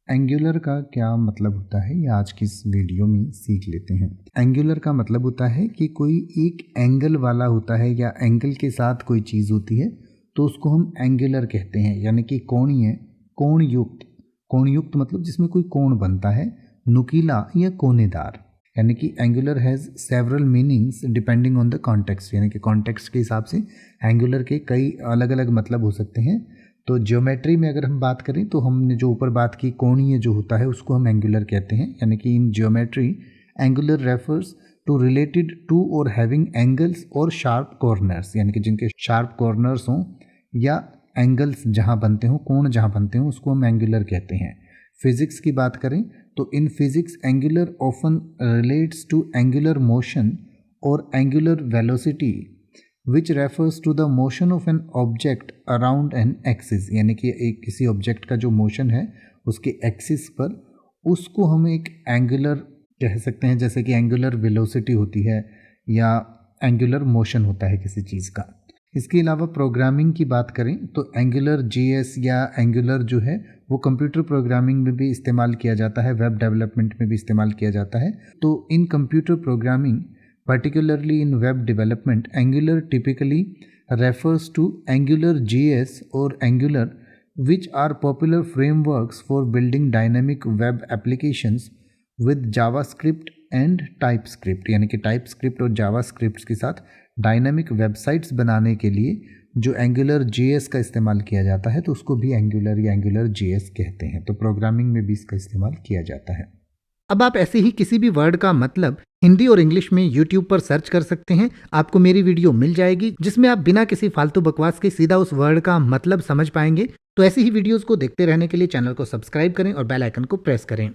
Angular का क्या मतलब होता है, ये आज की इस वीडियो में सीख लेते हैं। एंगुलर का मतलब होता है कि कोई एक एंगल वाला होता है या एंगल के साथ कोई चीज़ होती है तो उसको हम एंगुलर कहते हैं, यानी कि कोणीय, कोणयुक्त। कोणयुक्त मतलब जिसमें कोई कोण बनता है, नुकीला या कोनेदार। यानी कि angular has several meanings depending on the context, यानी कि कॉन्टेक्स्ट के हिसाब से एंगुलर के कई अलग अलग मतलब हो सकते हैं। तो ज्योमेट्री में अगर हम बात करें तो हमने जो ऊपर बात की कोणीय जो होता है उसको हम एंगुलर कहते हैं, यानी कि in geometry angular refers to related to और हैविंग एंगल्स और शार्प कॉर्नर्स, यानी कि जिनके शार्प कॉर्नर्स हों या एंगल्स जहाँ बनते हों, कोण जहाँ बनते हों, उसको हम एंगुलर कहते हैं। फिजिक्स की बात करें तो in physics angular often relates to angular motion और angular velocity which refers to the motion of an object around an axis, यानी कि एक किसी ऑब्जेक्ट का जो मोशन है उसके एक्सिस पर, उसको हम एक एंगुलर कह सकते हैं, जैसे कि एंगुलर वेलोसिटी होती है या एंगुलर मोशन होता है किसी चीज़ का। इसके अलावा प्रोग्रामिंग की बात करें तो एंगुलर जीएस या एंगुलर जो है वो कंप्यूटर प्रोग्रामिंग में भी इस्तेमाल किया जाता है, वेब डेवलपमेंट में भी इस्तेमाल किया जाता है। तो इन computer programming particularly in web development, Angular typically refers to Angular JS or Angular, which are popular frameworks for building dynamic web applications with JavaScript and TypeScript, यानी कि TypeScript और JavaScript के साथ डायनामिक वेबसाइट्स बनाने के लिए जो Angular JS का इस्तेमाल किया जाता है तो उसको भी Angular या Angular JS कहते हैं। तो प्रोग्रामिंग में भी इसका इस्तेमाल किया जाता है। अब आप ऐसे ही किसी भी वर्ड का मतलब हिंदी और इंग्लिश में YouTube पर सर्च कर सकते हैं, आपको मेरी वीडियो मिल जाएगी जिसमें आप बिना किसी फालतू बकवास के सीधा उस वर्ड का मतलब समझ पाएंगे। तो ऐसी ही वीडियोस को देखते रहने के लिए चैनल को सब्सक्राइब करें और बेल आइकन को प्रेस करें।